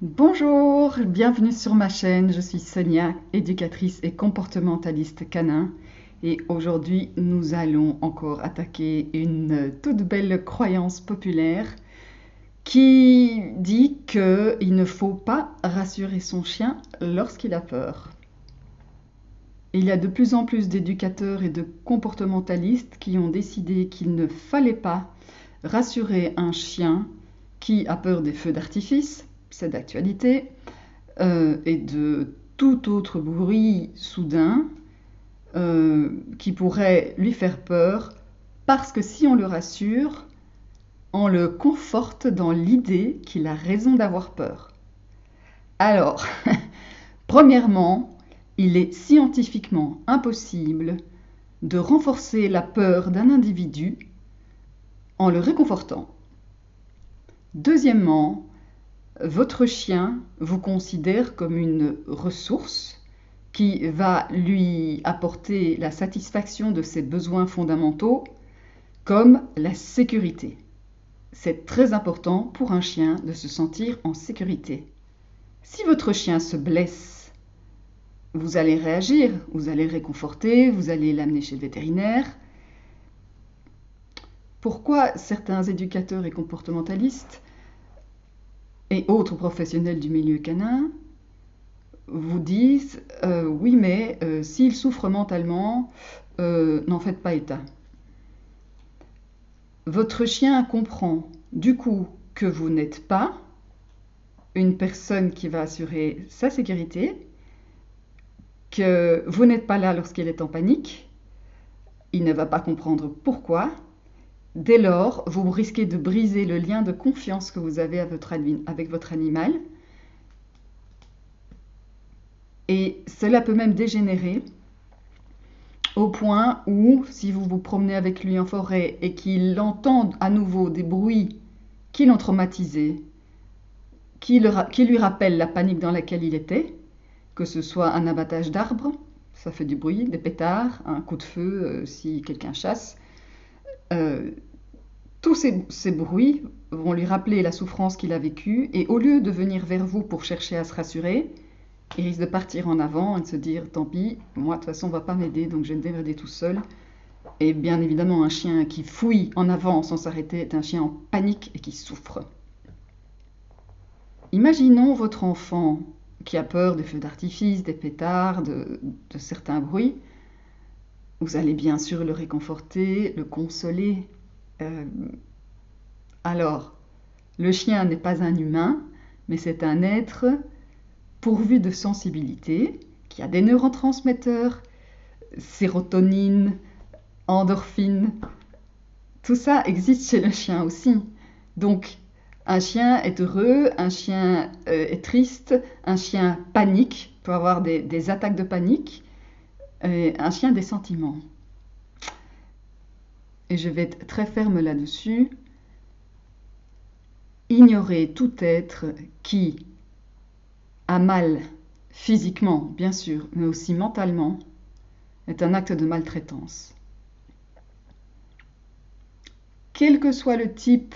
Bonjour, bienvenue sur ma chaîne, je suis Sonia, éducatrice et comportementaliste canin et aujourd'hui nous allons encore attaquer une toute belle croyance populaire qui dit qu'il ne faut pas rassurer son chien lorsqu'il a peur. Il y a de plus en plus d'éducateurs et de comportementalistes qui ont décidé qu'il ne fallait pas rassurer un chien qui a peur des feux d'artifice, c'est d'actualité, et de tout autre bruit soudain qui pourrait lui faire peur, parce que si on le rassure, on le conforte dans l'idée qu'il a raison d'avoir peur. Alors, premièrement, il est scientifiquement impossible de renforcer la peur d'un individu en le réconfortant. Deuxièmement, votre chien vous considère comme une ressource qui va lui apporter la satisfaction de ses besoins fondamentaux, comme la sécurité. C'est très important pour un chien de se sentir en sécurité. Si votre chien se blesse, vous allez réagir, vous allez le réconforter, vous allez l'amener chez le vétérinaire. Pourquoi certains éducateurs et comportementalistes et autres professionnels du milieu canin vous disent oui, mais s'il souffre mentalement, n'en faites pas état. Votre chien comprend du coup que vous n'êtes pas une personne qui va assurer sa sécurité, que vous n'êtes pas là lorsqu'il est en panique, il ne va pas comprendre pourquoi. Dès lors, vous risquez de briser le lien de confiance que vous avez avec votre animal. Et cela peut même dégénérer au point où, si vous vous promenez avec lui en forêt et qu'il entend à nouveau des bruits qui l'ont traumatisé, qui lui rappellent la panique dans laquelle il était, que ce soit un abattage d'arbres, ça fait du bruit, des pétards, un coup de feu si quelqu'un chasse, tous ces bruits vont lui rappeler la souffrance qu'il a vécue, et au lieu de venir vers vous pour chercher à se rassurer, il risque de partir en avant et de se dire tant pis, moi de toute façon on ne va pas m'aider, donc je vais me démerder tout seul. Et bien évidemment, un chien qui fouille en avant sans s'arrêter est un chien en panique et qui souffre. Imaginons votre enfant qui a peur des feux d'artifice, des pétards, de certains bruits. Vous allez bien sûr le réconforter, le consoler. Alors, le chien n'est pas un humain, mais c'est un être pourvu de sensibilité, qui a des neurotransmetteurs, sérotonine, endorphine. Tout ça existe chez le chien aussi. Donc, un chien est heureux, un chien est triste, un chien panique, peut avoir des attaques de panique, et un chien des sentiments. Et je vais être très ferme là-dessus. Ignorer tout être qui a mal physiquement, bien sûr, mais aussi mentalement, est un acte de maltraitance. Quel que soit le type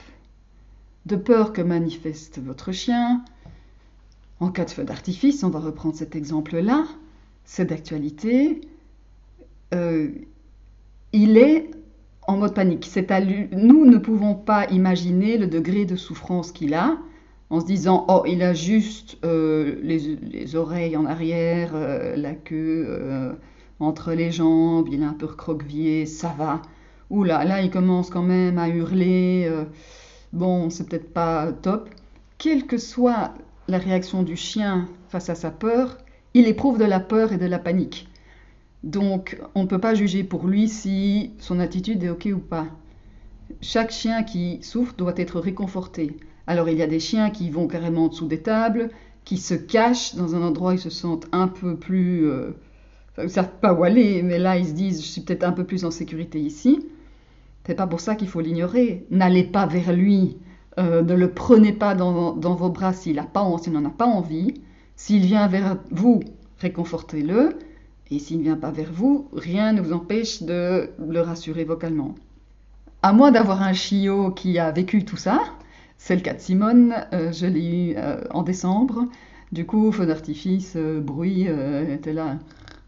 de peur que manifeste votre chien, en cas de feu d'artifice, on va reprendre cet exemple-là, c'est d'actualité, il est en mode panique. Nous ne pouvons pas imaginer le degré de souffrance qu'il a, en se disant « Oh, il a juste les oreilles en arrière, la queue entre les jambes, il est un peu recroquevillé, ça va. » Oula, là, il commence quand même à hurler. Bon, c'est peut-être pas top. Quelle que soit la réaction du chien face à sa peur, il éprouve de la peur et de la panique. Donc, on ne peut pas juger pour lui si son attitude est OK ou pas. Chaque chien qui souffre doit être réconforté. Alors, il y a des chiens qui vont carrément en dessous des tables, qui se cachent dans un endroit où ils se sentent un peu plus... ils ne savent pas où aller, mais là, ils se disent « je suis peut-être un peu plus en sécurité ici ». C'est pas pour ça qu'il faut l'ignorer. N'allez pas vers lui, ne le prenez pas dans vos bras s'il n'en a pas envie. S'il vient vers vous, réconfortez-le. Et s'il ne vient pas vers vous, rien ne vous empêche de le rassurer vocalement. À moins d'avoir un chiot qui a vécu tout ça, C'est le cas de Simone, je l'ai eu en décembre. Du coup, feu d'artifice, bruit, était là,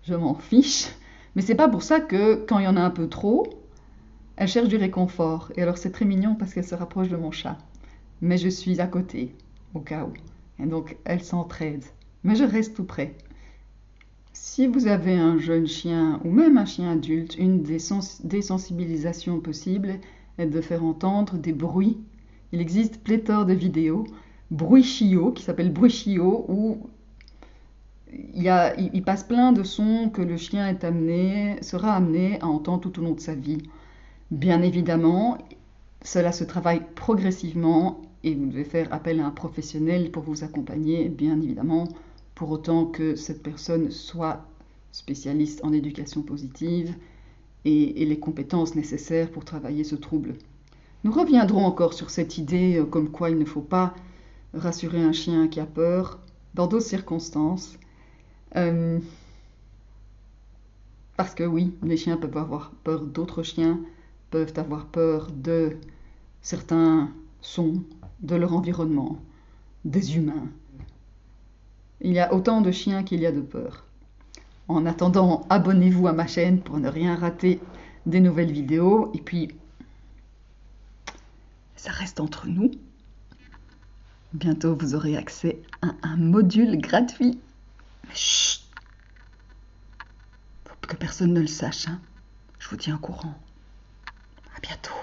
je m'en fiche. Mais c'est pas pour ça que quand il y en a un peu trop, elle cherche du réconfort. Et alors c'est très mignon parce qu'elle se rapproche de mon chat. Mais je suis à côté, au cas où. Et donc elle s'entraide. Mais je reste tout près. Si vous avez un jeune chien ou même un chien adulte, une des désensibilisations possibles est de faire entendre des bruits. Il existe pléthore de vidéos, bruit chiot, qui s'appelle bruit chiot, où il passe plein de sons que le chien sera amené à entendre tout au long de sa vie. Bien évidemment, cela se travaille progressivement et vous devez faire appel à un professionnel pour vous accompagner, bien évidemment, pour autant que cette personne soit spécialiste en éducation positive et les compétences nécessaires pour travailler ce trouble. Nous reviendrons encore sur cette idée comme quoi il ne faut pas rassurer un chien qui a peur dans d'autres circonstances. Parce que oui, les chiens peuvent avoir peur d'autres chiens, peuvent avoir peur de certains sons, de leur environnement, des humains. Il y a autant de chiens qu'il y a de peur. En attendant, abonnez-vous à ma chaîne pour ne rien rater des nouvelles vidéos. Et puis, ça reste entre nous. Bientôt, vous aurez accès à un module gratuit. Mais chut! Faut que personne ne le sache, hein. Je vous tiens au courant. À bientôt.